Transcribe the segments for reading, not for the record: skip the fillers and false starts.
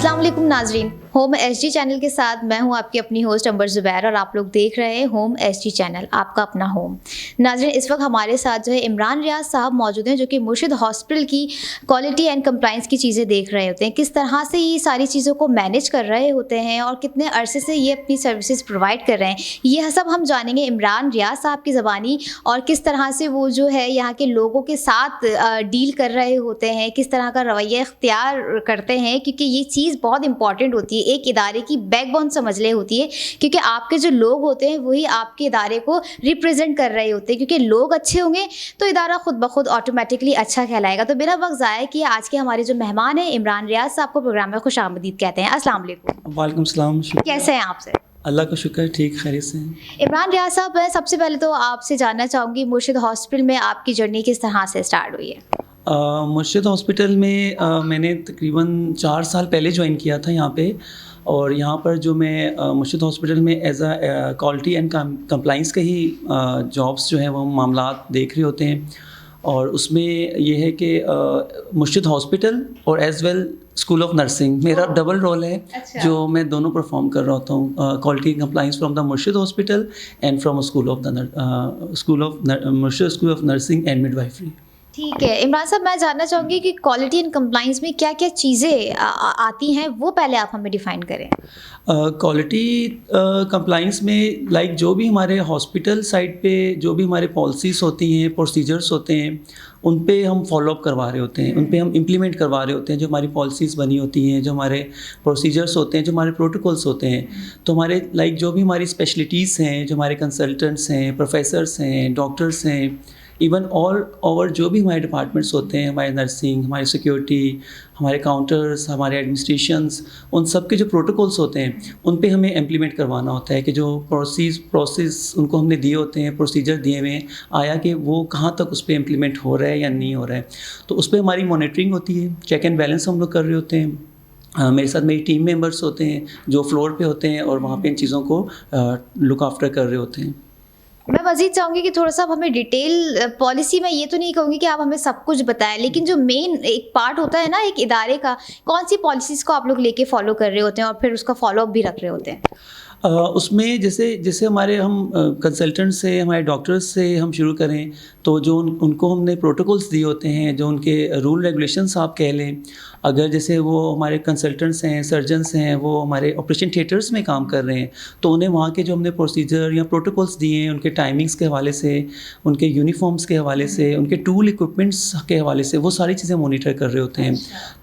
अस्सलाम वालेकुम नाजरीन, होम एसजी चैनल के साथ मैं हूं आपकी अपनी होस्ट अंबर ज़ुबैर और आप लोग देख रहे हैं होम एसजी चैनल, आपका अपना होम। नाजरीन, इस वक्त हमारे साथ जो है इमरान रियाज साहब मौजूद हैं, जो कि मुर्शिद हॉस्पिटल की क्वालिटी एंड कंप्लाइंस की चीज़ें देख रहे होते हैं, किस तरह से ये सारी चीज़ों को मैनेज कर रहे होते हैं और कितने अरसे से ये अपनी सर्विसेज प्रोवाइड कर रहे हैं। ये सब हम जानेंगे इमरान रियाज साहब की ज़बानी, और किस तरह से वो जो है यहाँ के लोगों के साथ डील कर रहे होते हैं, किस तरह का रवैया इख्तियार करते हैं, क्योंकि ये चीज़ बहुत इंपॉर्टेंट होती है, एक इदारे की बैकबोन समझ ले होती है, क्योंकि आपके जो लोग होते हैं वही आपके इदारे को रिप्रेजेंट कर रहे होते हैं, क्योंकि लोग अच्छे होंगे तो इदारा खुद ब खुद ऑटोमेटिकली अच्छा कहलाएगा। तो बिना वक्त ज़ाया किए आज के हमारे जो मेहमान हैं इमरान रियाज साहब को प्रोग्राम में खुशामदीद कहते हैं। अस्सलाम वालेकुम। वालेकुम सलाम। कैसे हैं आपसे? अल्लाह का शुक्र, ठीक खैरियत से हैं। इमरान रियाज साहब, मैं सबसे पहले तो आपसे जानना चाहूँगी मुर्शिद हॉस्पिटल में आपकी जर्नी किस तरह से स्टार्ट हुई है? मुर्शिद हॉस्पिटल में मैंने तकरीबन 4 साल पहले ज्वाइन किया था यहाँ पे। और यहाँ पर जो मैं मुर्शिद हॉस्पिटल में as a quality and compliance के ही जॉब्स जो हैं वो मामलात देख रहे होते हैं। और उसमें ये है कि मुर्शिद हॉस्पिटल और as well school of nursing मेरा डबल रोल है। अच्छा। जो मैं दोनों परफॉर्म कर रहा होता हूँ, क्वालिटी कंप्लाइंस फ्रॉम द मुर्शिद हॉस्पिटल एंड फ्रॉम मुर्शिद school of nursing and midwifery. ठीक है इमरान साहब, मैं जानना चाहूँगी कि क्वालिटी एंड कंप्लाइंस में क्या क्या चीज़ें आती हैं, वो पहले आप हमें डिफ़ाइन करें। क्वालिटी कंप्लाइंस में लाइक जो भी हमारे हॉस्पिटल साइड पे जो भी हमारे पॉलिसीज़ होती हैं, प्रोसीजर्स होते हैं, उन पे हम फॉलोअप करवा रहे होते हैं, उन पे हम इम्प्लीमेंट करवा रहे होते हैं। जो हमारी पॉलिसीज़ बनी होती हैं, जो हमारे प्रोसीजर्स होते हैं, जो हमारे प्रोटोकॉल्स होते हैं, तो हमारे लाइक जो भी हमारी स्पेशलिटीज़ हैं, जो हमारे कंसल्टेंट्स हैं, प्रोफेसर्स हैं, डॉक्टर्स हैं, इवन ऑल ओवर जो भी हमारे डिपार्टमेंट्स होते हैं, हमारे नर्सिंग, हमारी सिक्योरिटी, हमारे काउंटर्स, हमारे एडमिनिस्ट्रेशंस, उन सब के जो प्रोटोकॉल्स होते हैं उन पे हमें इम्प्लीमेंट करवाना होता है कि जो प्रोसेस उनको हमने दिए होते हैं, प्रोसीजर दिए हुए हैं, आया कि वो कहाँ तक उस पर इम्प्लीमेंट हो रहा है या नहीं हो रहा है। तो उस पर हमारी मॉनिटरिंग होती है, चेक एंड बैलेंस हम लोग कर रहे होते हैं। मेरे साथ मेरी टीम मेंबर्स होते हैं जो फ्लोर पे होते हैं और वहाँ पे इन चीज़ों को लुक आफ्टर कर रहे होते हैं। मैं मज़ीद चाहूँगी कि थोड़ा सा आप हमें डिटेल पॉलिसी में, ये तो नहीं कहूँगी कि आप हमें सब कुछ बताएं, लेकिन जो मेन एक पार्ट होता है ना एक इदारे का, कौन सी पॉलिसीज़ को आप लोग लेके फॉलो कर रहे होते हैं और फिर उसका फॉलोअप भी रख रहे होते हैं? उसमें जैसे हमारे हम कंसल्टेंट से, हमारे डॉक्टर्स से हम शुरू करें तो जो उनको हमने प्रोटोकॉल्स दिए होते हैं, जो उनके रूल रेगुलेशंस आप कह लें, अगर जैसे वो हमारे कंसल्टेंट्स हैं, सर्जन्स हैं, वो हमारे ऑपरेशन थिएटर्स में काम कर रहे हैं, तो उन्हें वहाँ के जो हमने प्रोसीजर या प्रोटोकॉल्स दिए हैं, उनके टाइमिंग्स के हवाले से, उनके यूनिफॉर्म्स के हवाले से, उनके टूल इक्विपमेंट्स के हवाले से, वो सारी चीज़ें मॉनिटर कर रहे होते हैं।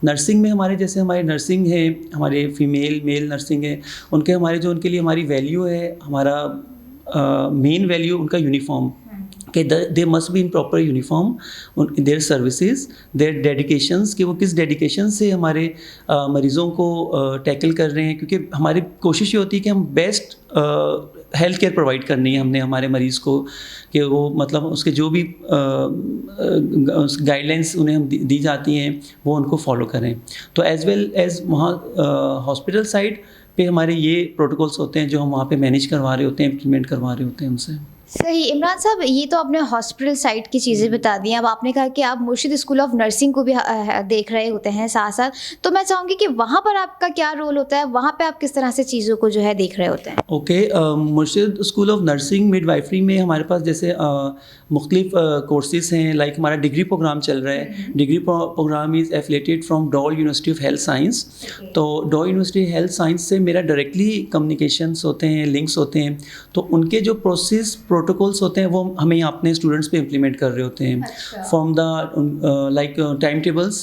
नर्सिंग में हमारे जैसे हमारे नर्सिंग है, हमारे फीमेल मेल नर्सिंग है, उनके हमारे जो उनके लिए हमारी वैल्यू है, हमारा मेन वैल्यू उनका यूनिफॉर्म कि they must be in proper uniform, their services, their dedications, कि वो किस डेडिकेशन से हमारे मरीज़ों को टैकल कर रहे हैं। क्योंकि हमारी कोशिश ये होती है कि हम बेस्ट हेल्थ केयर प्रोवाइड करनी है हमने हमारे मरीज़ को, कि वो मतलब उसके जो भी गाइडलाइंस उन्हें हम दी जाती हैं वो उनको फॉलो करें। तो एज़ वेल एज़ वहाँ हॉस्पिटल साइड पे हमारे ये प्रोटोकॉल्स होते हैं जो हम वहाँ पे मैनेज करवा रहे होते हैं, इम्प्लीमेंट करवा रहे होते हैं उनसे। सही। इमरान साहब, ये तो आपने हॉस्पिटल साइड की चीज़ें बता दी। अब आपने कहा कि आप मुर्शिद स्कूल ऑफ नर्सिंग को भी देख रहे होते हैं साथ साथ, तो मैं चाहूँगी कि वहाँ पर आपका क्या रोल होता है, वहाँ पे आप किस तरह से चीज़ों को जो है देख रहे होते हैं? ओके, मुर्शिद स्कूल ऑफ नर्सिंग मिडवाइफरी में हमारे पास जैसे मुख्तलिफ कोर्सेज हैं। लाइक हमारा डिग्री प्रोग्राम चल रहा है। Degree program is affiliated from Dow university of health science. तो डॉल यूनिवर्सिटी हेल्थ साइंस से मेरा डायरेक्टली कम्युनिकेशंस होते हैं, लिंक्स होते हैं। तो उनके जो प्रोटोकॉल्स होते हैं वो हमें यहाँ अपने स्टूडेंट्स पे इम्प्लीमेंट कर रहे होते हैं। From the like time tables,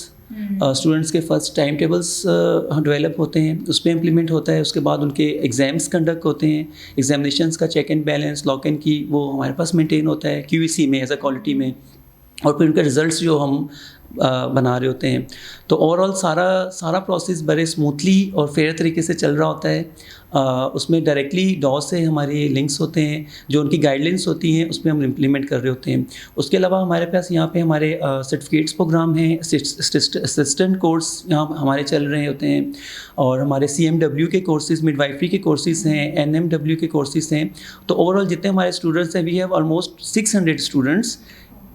students के फर्स्ट टाइम टेबल्स डेवलप होते हैं, उस पर इम्प्लीमेंट होता है। उसके बाद उनके एग्ज़ाम्स कंडक्ट होते हैं, एग्जामिनेशंस का check and balance, lock and key, वो हमारे पास मेंटेन होता है QEC में एज अ क्वालिटी में। और फिर उनके रिज़ल्ट्स जो हम बना रहे होते हैं। तो ओवरऑल सारा प्रोसेस बड़े स्मूथली और फेयर तरीके से चल रहा होता है। उसमें डायरेक्टली डॉ से हमारे लिंक्स होते हैं, जो उनकी गाइडलाइंस होती हैं उस पर हम इम्प्लीमेंट कर रहे होते हैं। उसके अलावा हमारे पास यहाँ पे हमारे सर्टिफिकेट्स प्रोग्राम हैं, असिस्टेंट कोर्स यहाँ हमारे चल रहे होते हैं, और हमारे CMW के कोर्सेज़, मिडवाइफरी के कोर्सेज़ हैं, NMW के कोर्सेज़ हैं। तो ओवरऑल जितने हमारे स्टूडेंट्स हैं, we have almost 600 students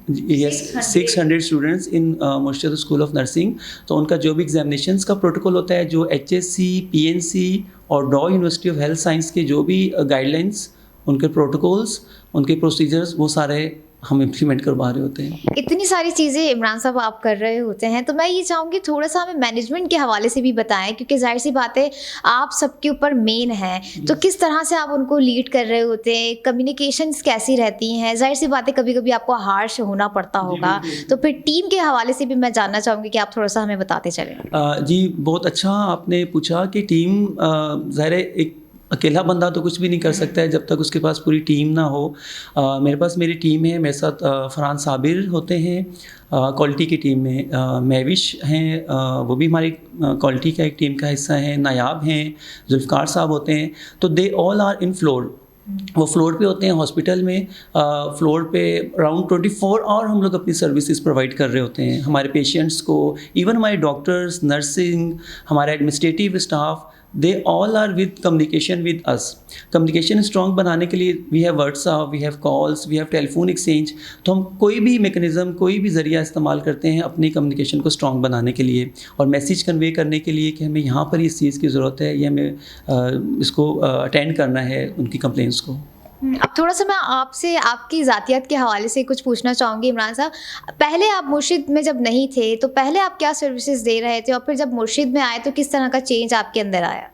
yes 600 students in Murshid school of nursing. तो उनका जो भी एग्जामिनेशंस का प्रोटोकॉल होता है, जो HSC, PNC और डॉ यूनिवर्सिटी ऑफ हेल्थ साइंस के जो भी गाइडलाइंस, उनके प्रोटोकॉल्स, उनके प्रोसीजर्स, वो सारे हम इम्प्लीमेंट करवा रहे होते हैं। इतनी सारी चीज़ें इमरान साहब आप कर रहे होते हैं, तो मैं ये चाहूँगी थोड़ा सा हमें मैनेजमेंट के हवाले से भी बताएं, क्योंकि जाहिर सी बात है आप सबके ऊपर मेन हैं, तो किस तरह से आप उनको लीड कर रहे होते हैं, कम्युनिकेशंस कैसी रहती हैं? जाहिर सी बात है कभी कभी आपको हार्श होना पड़ता होगा, तो फिर टीम के हवाले से भी मैं जानना चाहूँगी कि आप थोड़ा सा हमें बताते चलें। जी, बहुत अच्छा आपने पूछा कि टीम, ज़ाहिर है एक अकेला बंदा तो कुछ भी नहीं कर सकता है जब तक उसके पास पूरी टीम ना हो। मेरे पास मेरी टीम है, मेरे साथ फरहान साबिर होते हैं क्वालिटी की टीम में, महविश हैं, वो भी हमारी क्वालिटी का एक टीम का हिस्सा हैं, नायाब हैं, जुल्फ़कार साहब होते हैं। तो they all are in floor, वो फ्लोर पे होते हैं हॉस्पिटल में। फ्लोर पे अराउंड 24 आवर हम लोग अपनी सर्विसेज प्रोवाइड कर रहे होते हैं हमारे पेशेंट्स को। इवन हमारे डॉक्टर्स, नर्सिंग, हमारा administrative staff, they all are with communication with us. Communication strong बनाने के लिए we have WhatsApp, we have calls, we have telephone exchange. तो हम कोई भी मैकेनिज़्म, कोई भी ज़रिया इस्तेमाल करते हैं अपनी कम्युनिकेशन को स्ट्रॉन्ग बनाने के लिए और मैसेज कन्वे करने के लिए कि हमें यहाँ पर इस चीज़ की ज़रूरत है, ये हमें इसको अटेंड करना है उनकी कंप्लेंट्स को। अब थोड़ा सा मैं आपसे आपकी ज़ातियात के हवाले से कुछ पूछना चाहूँगी इमरान साहब। पहले आप मुर्शिद में जब नहीं थे तो पहले आप क्या सर्विसेज दे रहे थे, और फिर जब मुर्शिद में आए तो किस तरह का चेंज आपके अंदर आया?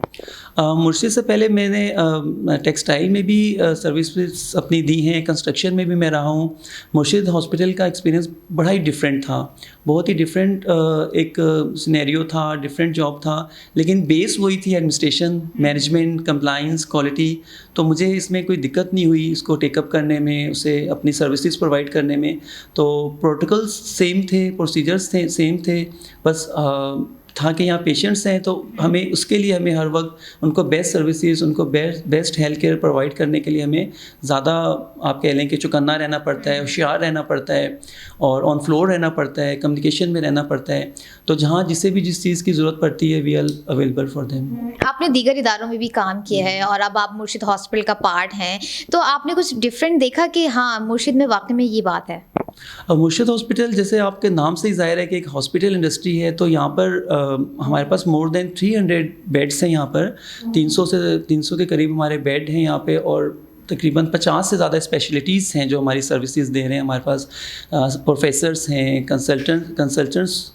मुर्शिद से पहले मैंने टेक्सटाइल में भी सर्विसेज अपनी दी हैं, कंस्ट्रक्शन में भी मैं रहा हूँ। मुर्शिद हॉस्पिटल का एक्सपीरियंस बड़ा ही डिफरेंट था, बहुत ही डिफरेंट एक सिनेरियो था, डिफरेंट जॉब था, लेकिन बेस वही थी, एडमिनिस्ट्रेशन, मैनेजमेंट, कंप्लाइंस, क्वालिटी। तो मुझे इसमें कोई दिक्कत नहीं हुई इसको टेकअप करने में, उसे अपनी सर्विसेज प्रोवाइड करने में। तो प्रोटोकॉल्स सेम थे, प्रोसीजर्स थे सेम थे, बस था कि यहाँ पेशेंट्स हैं तो हमें उसके लिए हमें हर वक्त उनको बेस्ट सर्विसेज, उनको बेस्ट हेल्थ केयर प्रोवाइड करने के लिए हमें ज़्यादा, आप कह लें कि चौकन्ना रहना पड़ता है, होशियार रहना पड़ता है और ऑन फ्लोर रहना पड़ता है, कम्युनिकेशन में रहना पड़ता है। तो जहाँ जिसे भी जिस चीज़ की ज़रूरत पड़ती है we are available for them. आपने दीगर इदारों में भी काम किया है और अब आप मुर्शिद हॉस्पिटल का पार्ट हैं, तो आपने कुछ डिफरेंट देखा कि हाँ मुर्शिद में वाकई में ये बात है? मुर्शिद हॉस्पिटल, जैसे आपके नाम से ही ज़ाहिर है कि एक हॉस्पिटल इंडस्ट्री है, तो यहाँ पर हमारे पास मोर देन 300 बेड्स हैं यहाँ पर। 300 के करीब हमारे बेड हैं यहाँ पे और तकरीबन 50 से ज़्यादा स्पेशलिटीज़ हैं जो हमारी सर्विसेज दे रहे हैं। हमारे पास प्रोफेसर्स हैं, कंसल्टेंट्स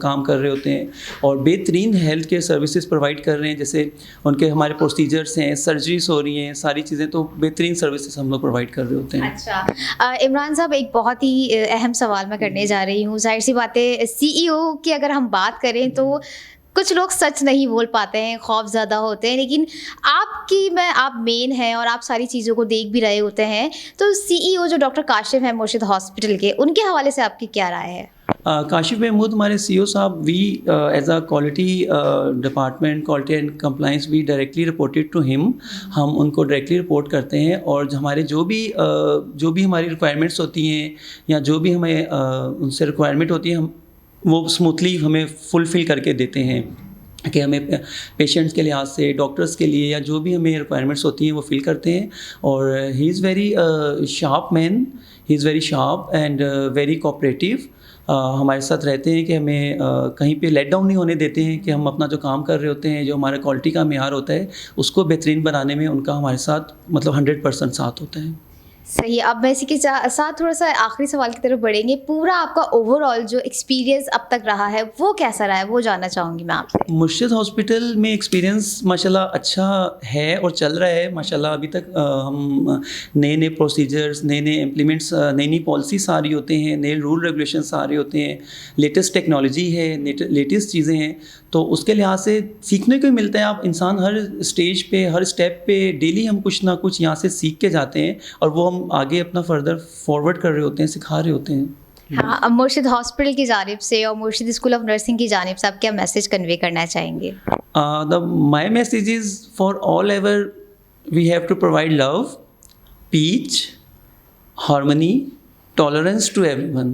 काम कर रहे होते हैं और बेहतरीन हेल्थ केयर सर्विसेज प्रोवाइड कर रहे हैं। जैसे उनके हमारे प्रोसीजर्स हैं, सर्जरीज हो रही हैं, सारी चीज़ें, तो बेहतरीन सर्विसेज हम लोग प्रोवाइड कर रहे होते हैं। अच्छा, इमरान साहब एक बहुत ही अहम सवाल मैं करने जा रही हूँ। जाहिर सी बात है CEO की अगर हम बात करें तो कुछ लोग सच नहीं बोल पाते हैं, खौफज़दा होते हैं, लेकिन आप मेन हैं और आप सारी चीज़ों को देख भी रहे होते हैं। तो CEO जो डॉक्टर काशिफ हैं मुर्शिद हॉस्पिटल के, उनके हवाले से आपकी क्या राय है? काशिफ महमूद हमारे CEO साहब, we as a quality department, quality and compliance, we directly reported to him. हम उनको डायरेक्टली रिपोर्ट करते हैं और हमारे जो भी हमारी रिक्वायरमेंट्स होती हैं या जो भी हमें उनसे रिक्वायरमेंट होती है, हम वो स्मूथली हमें फुलफ़िल करके देते हैं कि हमें पेशेंट्स के लिहाज से, डॉक्टर्स के लिए या जो भी हमें रिक्वायरमेंट्स होती हैं वो फिल करते हैं। और he is very sharp man, he is very sharp and very cooperative. हमारे साथ रहते हैं कि हमें कहीं पे लेट डाउन नहीं होने देते हैं कि हम अपना जो काम कर रहे होते हैं, जो हमारा क्वालिटी का मेयार होता है उसको बेहतरीन बनाने में उनका हमारे साथ मतलब 100% साथ होता है। सही। अब मैं इसी के साथ थोड़ा सा आखिरी सवाल की तरफ बढ़ेंगे। पूरा आपका ओवरऑल जो एक्सपीरियंस अब तक रहा है वो कैसा रहा है, वो जानना चाहूँगी मैं आपसे। मुर्शिद हॉस्पिटल में एक्सपीरियंस माशाल्लाह अच्छा है और चल रहा है माशाल्लाह। अभी तक हम नए प्रोसीजर्स, नए इम्प्लीमेंट्स, नई पॉलिसीज आ रही होते हैं, नए रूल रेगुलेशंस आ रहे होते हैं, लेटेस्ट टेक्नोलॉजी है, लेटेस्ट चीज़ें हैं, तो उसके लिहाज से सीखने को ही मिलता है। आप इंसान हर स्टेज पे, हर स्टेप पे डेली हम कुछ ना कुछ यहाँ से सीख के जाते हैं और वो हम आगे अपना फर्दर फॉरवर्ड कर रहे होते हैं, सिखा रहे होते हैं। हाँ, अब मुर्शिद हॉस्पिटल की जानिब से और मुर्शिद स्कूल ऑफ नर्सिंग की जानिब से आप क्या मैसेज कन्वे करना चाहेंगे? My message is for all ever we have to provide love, peace, harmony tolerance to everyone.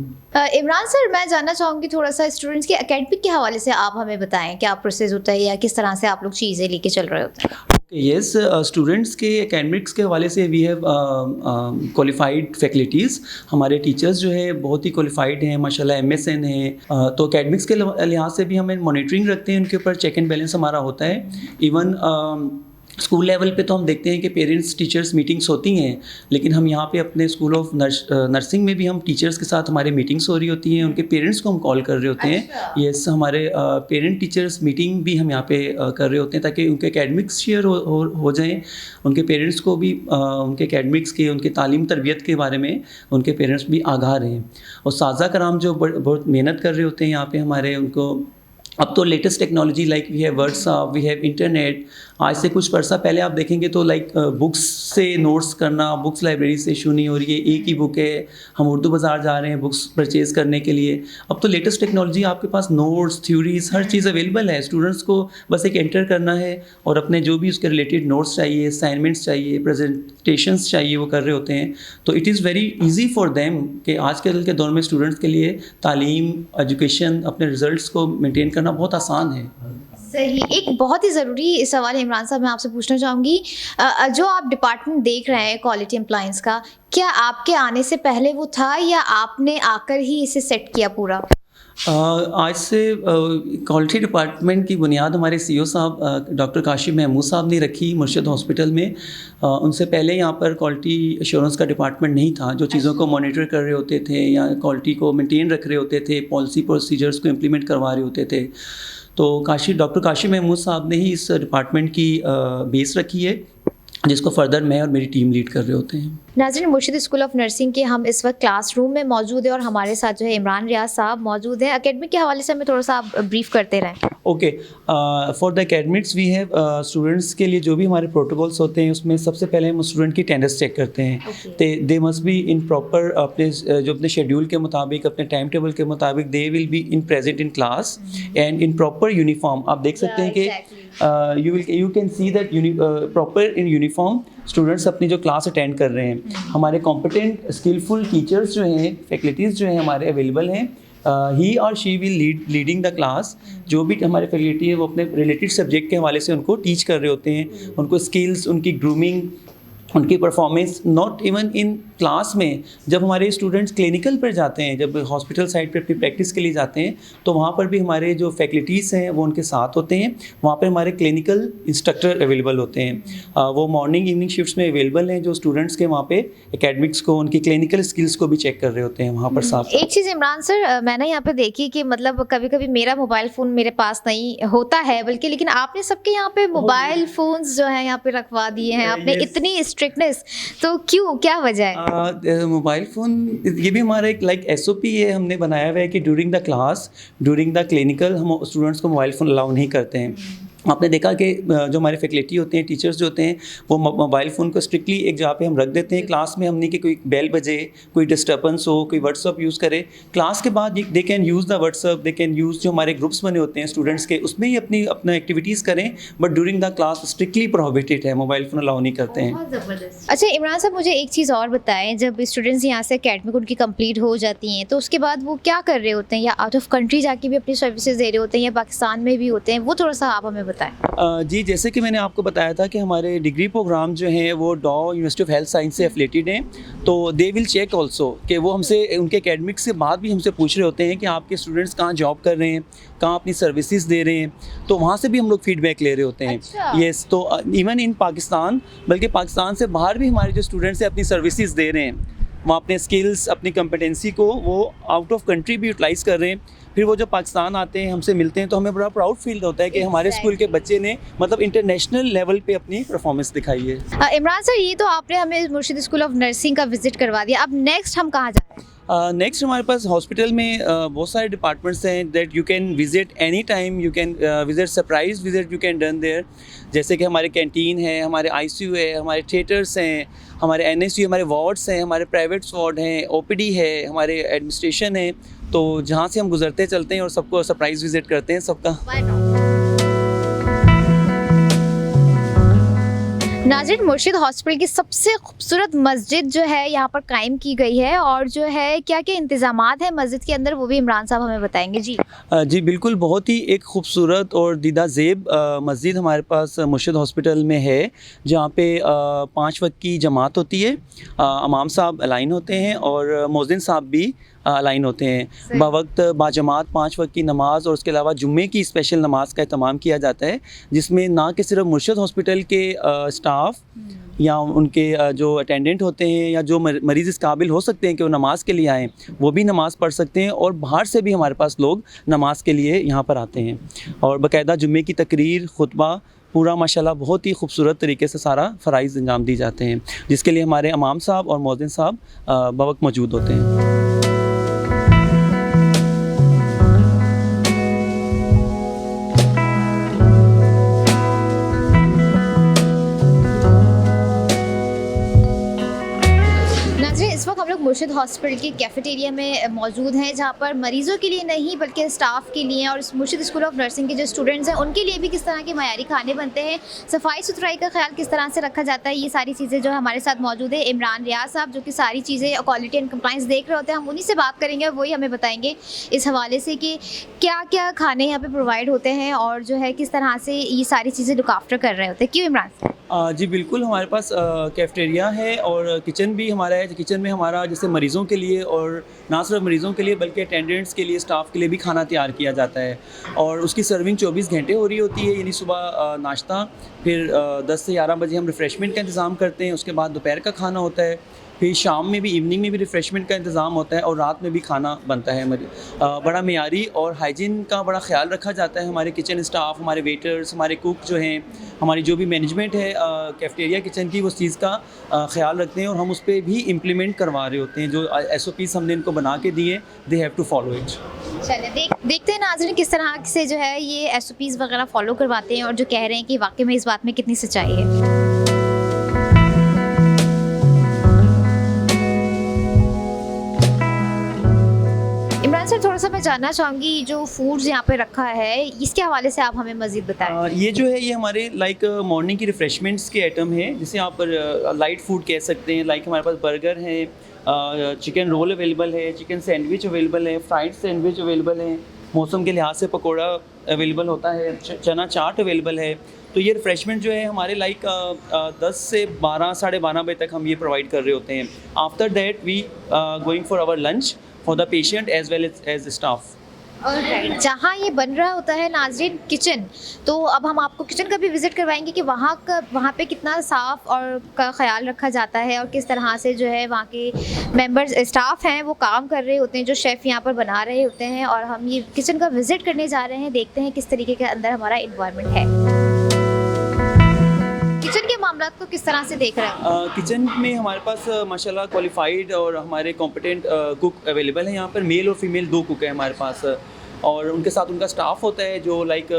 Imran sir, मैं जानना चाहूँगी थोड़ा सा स्टूडेंट्स के एकेडमिक के हवाले से आप हमें बताएं, क्या प्रोसेस होता है या किस तरह से आप लोग चीज़ें लेके चल रहे होते हैं? यस, स्टूडेंट्स के एकेडमिक्स के हवाले से वी हैव क्वालिफाइड फैकल्टीज़। हमारे टीचर्स जो है बहुत ही क्वालिफाइड हैं माशाल्लाह, MSN हैं। तो एकेडमिक्स के लिहाज से भी हमें मॉनिटरिंग रखते हैं, उनके ऊपर चेक एंड बैलेंस हमारा होता है। इवन स्कूल लेवल पे तो हम देखते हैं कि पेरेंट्स टीचर्स मीटिंग्स होती हैं, लेकिन हम यहाँ पे अपने स्कूल ऑफ नर्सिंग में भी हम टीचर्स के साथ हमारे मीटिंग्स हो रही होती हैं, उनके पेरेंट्स को हम कॉल कर रहे होते हैं। यस, हमारे पेरेंट टीचर्स मीटिंग भी हम यहाँ पे कर रहे होते हैं ताकि उनके एकेडमिक्स शेयर हो जाएँ, उनके पेरेंट्स को भी उनके एकेडमिक्स के, उनके तालीम तरबियत के बारे में उनके पेरेंट्स भी आगाह रहें। और साज़ा कराम जो बहुत मेहनत कर रहे होते हैं यहाँ पे हमारे, उनको अब तो latest technology like we have WhatsApp, we have internet. आज से कुछ अर्सा पहले आप देखेंगे तो लाइक बुक्स से नोट्स करना, बुक्स लाइब्रेरी से इशू नहीं हो रही है, एक ही बुक है, हम उर्दू बाज़ार जा रहे हैं बुक्स परचेज़ करने के लिए। अब तो लेटेस्ट टेक्नोलॉजी, आपके पास नोट्स, थ्योरीज, हर चीज़ अवेलेबल है। स्टूडेंट्स को बस एक एंटर करना है और अपने जो भी उसके रिलेटेड नोट्स चाहिए, असाइनमेंट्स चाहिए, प्रेजेंटेशंस चाहिए, वो कर रहे होते हैं। तो it is very easy for them कि आजकल के दौर में स्टूडेंट्स के लिए तालीम, एजुकेशन, अपने रिजल्ट्स को मेंटेन करना बहुत आसान है। सही। एक बहुत ही ज़रूरी सवाल इमरान साहब मैं आपसे पूछना चाहूँगी, जो आप डिपार्टमेंट देख रहे हैं क्वालिटी एम्प्लायंस का, क्या आपके आने से पहले वो था या आपने आकर ही इसे सेट किया पूरा? आज से क्वालिटी डिपार्टमेंट की बुनियाद हमारे CEO साहब डॉक्टर काशिफ महमूद साहब ने रखी मुर्शिद हॉस्पिटल में। उनसे पहले यहाँ पर क्वालिटी एश्योरेंस का डिपार्टमेंट नहीं था, जो चीज़ों को मॉनिटर कर रहे होते थे या क्वालिटी को मेंटेन रख रहे होते थे, पॉलिसी प्रोसीजर्स को इम्प्लीमेंट करवा रहे होते थे। तो डॉक्टर काशिफ महमूद साहब ने ही इस डिपार्टमेंट की बेस रखी है, जिसको फर्दर मैं और मेरी टीम लीड कर रहे होते हैं। नाज़रीन, मुर्शिद स्कूल ऑफ नर्सिंग के हम इस वक्त क्लासरूम में मौजूद है और हमारे साथ जो है इमरान रियाज साहब मौजूद हैं। एकेडमिक के हवाले से हमें थोड़ा सा आप ब्रीफ करते रहें। Okay, for the academics we have students के लिए जो भी हमारे प्रोटोकॉल्स होते हैं, उसमें सबसे पहले हम स्टूडेंट की अटेंडेंस चेक करते हैं। दे मस्ट बी इन प्रॉपर अपने जो अपने शेड्यूल के मुताबिक, अपने टाइम टेबल के मुताबिक they will be in present in class and in proper uniform. आप देख सकते हैं कि you can see that proper in uniform students अपनी जो क्लास अटेंड कर रहे हैं। हमारे कॉम्पिटेंट स्किलफुल टीचर्स जो हैं, फैकल्टीज़ जो हैं हमारे अवेलेबल हैं। ही और she will leading the class. जो भी हमारे फैकल्टी है वो अपने रिलेटेड सब्जेक्ट के हवाले से उनको टीच कर रहे होते हैं, उनको स्किल्स, उनकी ग्रूमिंग, उनकी performance. Not even in class में, जब हमारे स्टूडेंट्स क्लिनिकल पर जाते हैं, जब हॉस्पिटल साइड पर अपनी प्रैक्टिस के लिए जाते हैं, तो वहाँ पर भी हमारे जो फैकल्टीज़ हैं वो उनके साथ होते हैं। वहाँ पर हमारे क्लिनिकल इंस्ट्रक्टर अवेलेबल होते हैं। वो मॉर्निंग इवनिंग शिफ्ट्स में अवेलेबल हैं, जो स्टूडेंट्स के वहाँ पे एकेडमिक्स को, उनकी क्लिनिकल स्किल्स को भी चेक कर रहे होते हैं वहाँ पर साथ। एक चीज़ इमरान सर, मैंने यहाँ पे देखी कि मतलब कभी कभी मेरा मोबाइल फ़ोन मेरे पास नहीं होता है, बल्कि लेकिन आपने सबके यहाँ पे मोबाइल फ़ोन्स जो है यहाँ पे रखवा दिए हैं। आपने इतनी स्ट्रिक्टनेस, तो क्यों, क्या वजह है? मोबाइल फ़ोन, ये भी हमारा एक लाइक SOP है, हमने बनाया हुआ है कि during the class, during the clinical हम स्टूडेंट्स को मोबाइल फ़ोन अलाउ नहीं करते हैं। आपने देखा कि जो हमारे फैकल्टी होते हैं, टीचर्स जो होते हैं, वो मोबाइल फ़ोन को स्ट्रिक्टली एक जगह पे हम रख देते हैं। क्लास में हमने कि कोई बेल बजे, कोई डिस्टर्बेंस हो, कोई व्हाट्सअप यूज़ करे, क्लास के बाद they can use the WhatsApp, they can use जो हमारे ग्रुप्स बने होते हैं स्टूडेंट्स के, उसमें ही अपना एक्टिविटीज़ करें, but during the class strictly prohibited है, मोबाइल फ़ोन अलाउ नहीं करते हैं। अच्छा इमरान साहब, मुझे एक चीज़ और बताएं, जब स्टूडेंट्स यहाँ से एकेडमिक उनकी कंप्लीट हो जाती हैं, तो उसके बाद वो क्या कर रहे होते हैं, या आउट ऑफ कंट्री जाके भी अपनी सर्विसेज दे रहे होते हैं, या पाकिस्तान में भी होते हैं, वो थोड़ा सा आप हमें बताएं। जी, जैसे कि मैंने आपको बताया था कि हमारे डिग्री प्रोग्राम जो हैं वो डॉ यूनिवर्सिटी ऑफ हेल्थ साइंस से एफिलेटेड हैं, तो दे विल चेक ऑल्सो कि वो हमसे उनके एकेडमिक्स के बाद भी हमसे पूछ रहे होते हैं कि आपके स्टूडेंट्स कहाँ जॉब कर रहे हैं, कहाँ अपनी सर्विसेज दे रहे हैं, तो वहाँ से भी हम लोग फीडबैक ले रहे होते हैं। अच्छा। येस, तो इवन इन पाकिस्तान, बल्कि पाकिस्तान से बाहर भी हमारे जो स्टूडेंट्स हैं अपनी सर्विसेज दे रहे हैं, वहाँ अपने स्किल्स, अपनी कम्पिटेंसी को वो आउट ऑफ कंट्री भी यूटिलाइज़ कर रहे हैं। फिर वो जब पाकिस्तान आते हैं, हमसे मिलते हैं, तो हमें बड़ा प्राउड फील होता है कि हमारे स्कूल के बच्चे ने मतलब इंटरनेशनल लेवल पे अपनी परफॉर्मेंस दिखाई है। इमरान सर, ये तो आपने हमें मुर्शिद स्कूल ऑफ नर्सिंग का विजिट करवा दिया, अब नेक्स्ट हम कहाँ जा रहे हैं? नेक्स्ट हमारे पास हॉस्पिटल में बहुत सारे डिपार्टमेंट्स हैं that you can visit any time, you can visit, surprise visit you can done there. जैसे कि हमारे कैंटीन है, हमारे ICU है, हमारे थिएटर्स हैं, हमारे NSU, हमारे वार्ड्स हैं, हमारे प्राइवेट वार्ड हैं, OPD है, हमारे एडमिनिस्ट्रेशन है, तो जहाँ से हम गुजरते चलते हैं और सबको सरप्राइज विजिट करते हैं सबका। नाज़रीन, मुर्शिद हॉस्पिटल की सबसे खूबसूरत मस्जिद जो है यहाँ पर कायम की गई है और जो है क्या क्या इंतज़ामात हैं मस्जिद के अंदर वो भी इमरान साहब हमें बताएंगे। जी जी बिल्कुल, बहुत ही एक खूबसूरत और दीदा ज़ेब मस्जिद हमारे पास मुर्शिद हॉस्पिटल में है, जहाँ पे 5 वक्त की जमात होती है। इमाम साहब अलाइन होते हैं और मौज़िन साहब भी अलाइन होते हैं। बावक्त बाजमात 5 वक्त की नमाज़ और उसके अलावा जुम्मे की स्पेशल नमाज का एहतमाम किया जाता है, जिसमें ना कि सिर्फ मुर्शिद हॉस्पिटल के स्टाफ या उनके जो अटेंडेंट होते हैं या जो मरीज़ इस काबिल हो सकते हैं कि वो नमाज़ के लिए आएँ, वो भी नमाज़ पढ़ सकते हैं और बाहर से भी हमारे पास लोग नमाज़ के लिए यहाँ पर आते हैं। और बाकायदा जुम्मे की तकरीर, खुतबा पूरा माशाल्लाह बहुत ही खूबसूरत तरीके से सारा फ़राइज़ अंजाम दिए जाते हैं, जिसके लिए हमारे इमाम साहब और मौज़िन साहब बवक्त मौजूद होते हैं। नाज़रीन, इस वक्त हम लोग मुर्शिद हॉस्पिटल के कैफ़ेटेरिया में मौजूद हैं, जहाँ पर मरीज़ों के लिए नहीं बल्कि स्टाफ के लिए और मुर्शिद स्कूल ऑफ नर्सिंग के जो स्टूडेंट्स हैं उनके लिए भी किस तरह के मयारी खाने बनते हैं, सफाई सुथराई का ख्याल किस तरह से रखा जाता है, ये सारी चीज़ें जो है हमारे साथ मौजूद है इमरान रियाज साहब, जो कि सारी चीज़ें क्वालिटी एंड कंप्लाइंस देख रहे होते हैं। हम उन्हीं से बात करेंगे और वही हमें बताएंगे इस हवाले से कि क्या क्या खाने यहाँ पर प्रोवाइड होते हैं और जो है किस तरह से ये सारी चीज़ें लुक आफ्टर कर रहे होते हैं। क्यों इमरान? जी बिल्कुल, हमारे पास कैफ़ेटेरिया है और किचन भी हमारा है। किचन में हमारा जैसे मरीज़ों के लिए और ना सिर्फ मरीज़ों के लिए बल्कि अटेंडेंट्स के लिए, स्टाफ के लिए भी खाना तैयार किया जाता है और उसकी सर्विंग 24 घंटे हो रही होती है। यानी सुबह नाश्ता, फिर 10 से 11 बजे हम रिफ़्रेशमेंट का इंतज़ाम करते हैं, उसके बाद दोपहर का खाना होता है, फिर शाम में भी, इवनिंग में भी रिफ़्रेशमेंट का इंतज़ाम होता है और रात में भी खाना बनता है। बड़ा मेयारी और हाइजीन का बड़ा ख़्याल रखा जाता है। हमारे किचन स्टाफ, हमारे वेटर्स, हमारे कुक जो हैं, हमारी जो भी मैनेजमेंट है कैफ़ेटेरिया किचन की, वो उस चीज़ का ख़्याल रखते हैं और हम उस पर भी इम्प्लीमेंट करवा रहे होते हैं। जो SOPs हमने इनको बना के दिए, they have to follow it. चलिए देखते हैं नाज़रीन किस तरह से जो है ये SOPs वगैरह फॉलो करवाते हैं और जो कह रहे हैं कि वाकई में इस बात में कितनी सच्चाई है। इमरान सर, थोड़ा सा मैं जानना चाहूँगी जो फूड्स यहाँ पे रखा है इसके हवाले से आप हमें मज़ीद बताएं। ये जो है ये हमारे लाइक मॉर्निंग की रिफ़्रेशमेंट्स के आइटम हैं, जिसे आप लाइट फूड कह सकते हैं। लाइक हमारे पास बर्गर है, चिकन रोल अवेलेबल है, चिकन सैंडविच अवेलेबल है, फ्राइड सैंडविच अवेलेबल है, मौसम के लिहाज से पकौड़ा अवेलेबल होता है, चना चाट अवेलेबल है। तो ये रिफ़्रेशमेंट जो है हमारे लाइक 10 से 12, साढ़े 12 बजे तक हम ये प्रोवाइड कर रहे होते हैं। After that we going for our lunch for the patient as well as staff. जहाँ ये बन रहा होता है नाज़रीन किचन, तो अब हम आपको किचन का भी विज़िट करवाएंगे कि वहाँ पे कितना साफ़ और का ख्याल रखा जाता है और किस तरह से जो है वहाँ के मेंबर्स स्टाफ हैं वो काम कर रहे होते हैं, जो शेफ़ यहाँ पर बना रहे होते हैं। और हम ये किचन का विज़िट करने जा रहे हैं, देखते हैं किस तरीके के अंदर हमारा इन्वायरमेंट है। किचन के मामला को किस तरह से देख रहे हैं? किचन में हमारे पास माशाल्लाह क्वालिफाइड और हमारे कॉम्पिटेंट कुक अवेलेबल हैं। यहाँ पर मेल और फीमेल 2 कुक हैं हमारे पास और उनके साथ उनका स्टाफ होता है जो लाइक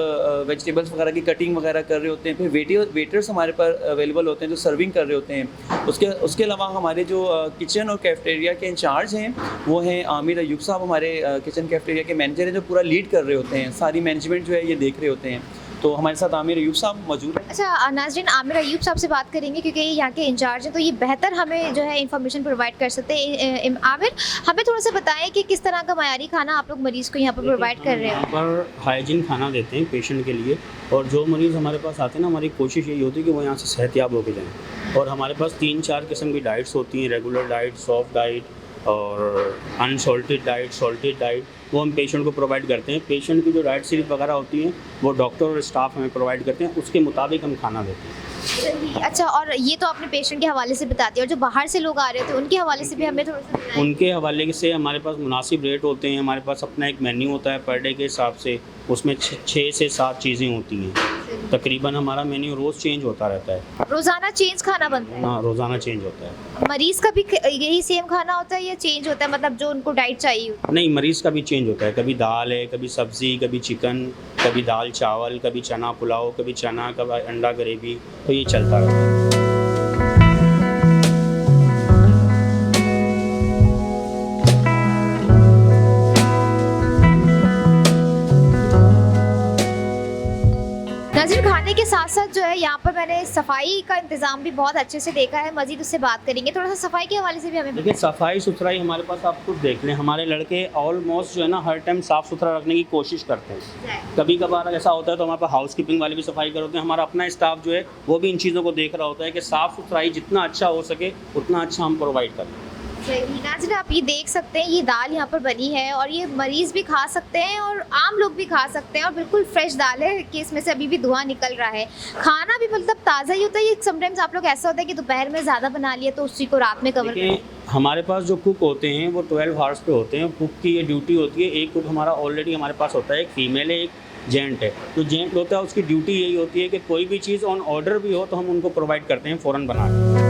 वेजिटेबल्स वगैरह की कटिंग वगैरह कर रहे होते हैं। फिर वेटर्स हमारे पर अवेलेबल होते हैं जो सर्विंग कर रहे होते हैं। उसके अलावा हमारे जो किचन और कैफ़ेटेरिया के इंचार्ज हैं वो हैं आमिर अयूब साहब, हमारे किचन कैफ़ेटेरिया के मैनेजर हैं, जो पूरा लीड कर रहे होते हैं। सारी मैनेजमेंट जो है ये देख रहे होते हैं। तो हमारे साथ आमिर अयूब साहब मौजूद हैं। अच्छा नाज़रीन, आमिर अयूब साहब से बात करेंगे क्योंकि ये यहाँ के इंचार्ज हैं, तो ये बेहतर हमें जो है इन्फॉर्मेशन प्रोवाइड कर सकते हैं। आमिर, हमें थोड़ा सा बताएं कि किस तरह का मयारी खाना आप लोग मरीज़ को यहाँ पर प्रोवाइड कर रहे हैं। यहाँ पर हाइजीन खाना देते हैं पेशेंट के लिए और जो मरीज़ हमारे पास आते हैं ना, हमारी कोशिश यही होती है कि वो यहाँ से सेहतयाब होकर जाएँ। और हमारे पास 3-4 किस्म की डाइट्स होती हैं, रेगुलर डाइट, सॉफ्ट डाइट और अनसॉल्टेड डाइट, सॉल्टेड डाइट, वो हम पेशेंट को प्रोवाइड करते हैं। पेशेंट की जो डाइट स्लिप वगैरह होती हैं वो डॉक्टर और स्टाफ हमें प्रोवाइड करते हैं, उसके मुताबिक हम खाना देते हैं। अच्छा, और ये तो आपने पेशेंट के हवाले से बता दिया, और जो बाहर से लोग आ रहे थे उनके हवाले से भी हमें थोड़ा सा बताएं। उनके हवाले से हमारे पास मुनासिब रेट होते हैं। हमारे पास अपना एक मेन्यू होता है पर डे के हिसाब से, उसमें 6 से 7 चीज़ें होती हैं। तकरीबन हमारा मेन्यू रोज़ चेंज होता रहता है। रोज़ाना चेंज खाना बनता है? हाँ, रोज़ाना चेंज होता है। मरीज़ का भी यही सेम खाना होता है या चेंज होता है, मतलब जो उनको डाइट चाहिए? नहीं, मरीज़ का भी चेंज होता है। कभी दाल है, कभी सब्ज़ी, कभी चिकन, कभी दाल चावल, कभी चना पुलाव, कभी चना, कभी अंडा ग्रेवी, तो ये चलता रहता है। नाज़रीन, खाने के साथ साथ जो है यहाँ पर मैंने सफाई का इंतज़ाम भी बहुत अच्छे से देखा है, मज़ीद उससे बात करेंगे। थोड़ा सा सफाई के हवाले से भी हमें देखिए सफाई सुथराई हमारे पास आप खुद देख लें, हमारे लड़के ऑलमोस्ट जो है ना हर टाइम साफ़ सुथरा रखने की कोशिश करते हैं। कभी कभार ऐसा होता है तो हमारे पास हाउस कीपिंग वाले भी सफाई कर होते हैं, हमारा अपना स्टाफ जो है वो भी इन चीज़ों को देख रहा होता है कि साफ़ सुथराई जितना अच्छा हो सके उतना अच्छा हम प्रोवाइड करें। नाज़रीन आप ये देख सकते हैं, ये दाल यहाँ पर बनी है और ये मरीज़ भी खा सकते हैं और आम लोग भी खा सकते हैं और बिल्कुल फ्रेश दाल है कि इसमें से अभी भी धुआं निकल रहा है। खाना भी मतलब ताज़ा ही होता है। ये समटाइम्स आप लोग ऐसा होता है कि दोपहर में ज़्यादा बना लिया तो उसी को रात में कवर देखिए हमारे पास जो कुक होते हैं वो 12 आवर्स पे होते हैं। कुक की ये ड्यूटी होती है, एक कुक हमारा ऑलरेडी हमारे पास होता है, एक फीमेल है, एक जेंट है। तो जेंट होता है उसकी ड्यूटी यही होती है कि कोई भी चीज़ ऑन ऑर्डर भी हो तो हम उनको प्रोवाइड करते हैं फ़ौरन बना के।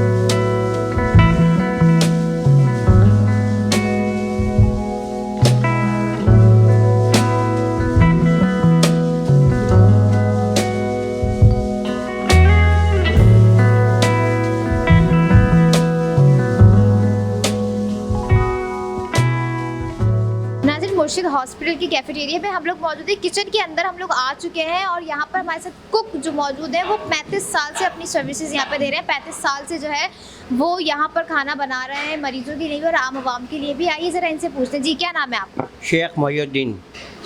मुर्शिद हॉस्पिटल की कैफेटेरिया में हम लोग मौजूद है। किचन के अंदर हम लोग आ चुके हैं और यहाँ पर हमारे साथ कुक जो मौजूद है वो 35 साल से अपनी सर्विसेज यहाँ पे दे रहे हैं। 35 साल से जो है वो यहाँ पर खाना बना रहे हैं मरीजों के लिए भी और आम आवाम के लिए भी। आइए ज़रा इनसे पूछते हैं। जी क्या नाम है आपका? शेख मोहिउद्दीन।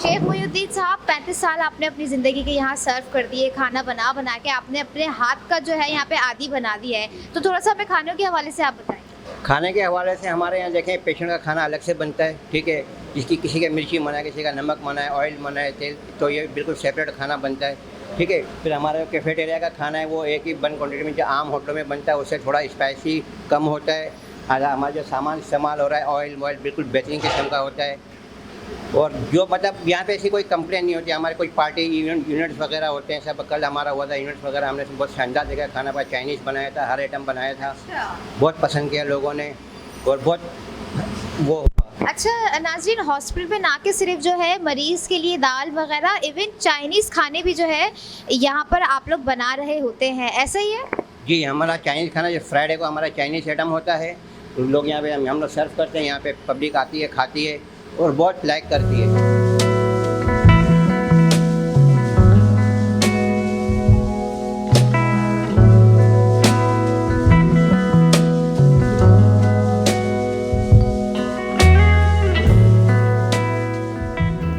शेख मोहिउद्दीन साहब, 35 साल आपने अपनी ज़िंदगी के यहाँ सर्व कर दिए, खाना बना बना के आपने अपने हाथ का जो है यहाँ पे आदी बना दिया है। तो थोड़ा सा हमें खानों के हवाले से आप बताएं। खाने के हवाले से हमारे यहाँ देखें पेशेंट का खाना अलग से बनता है, ठीक है। जिसकी किसी का मिर्ची मना है, किसी का नमक मना है, ऑयल मना है, तेल, तो ये बिल्कुल सेपरेट खाना बनता है, ठीक है। फिर हमारे कैफेटेरिया का खाना है वो एक ही बन क्वान्टिटी में जो आम होटलों में बनता है उससे थोड़ा स्पाइसी कम होता है। हमारा जो सामान इस्तेमाल हो रहा है ऑयल बिल्कुल बेहतरीन किस्म का होता है। और जो मतलब यहाँ पे ऐसी कोई कंप्लेन नहीं होती। हमारे कुछ पार्टी यूनिट्स वगैरह होते हैं, सब कल हमारा हुआ था यूनिट्स वगैरह, हमने बहुत शानदार जगह खाना पाया, चाइनीज़ बनाया था, हर आइटम बनाया था, बहुत पसंद किया लोगों ने और बहुत वो। अच्छा नाज़रीन, हॉस्पिटल में ना के सिर्फ जो है मरीज़ के लिए दाल वगैरह, इवन चाइनीज़ खाने भी जो है यहाँ पर आप लोग बना रहे होते हैं, ऐसा ही है? जी, हमारा चाइनीज़ खाना जो फ्राइडे को हमारा चाइनीज़ आइटम होता है, लोग यहाँ पे हम लोग सर्व करते हैं, यहाँ पे पब्लिक आती है, खाती है और बहुत लाइक करती है।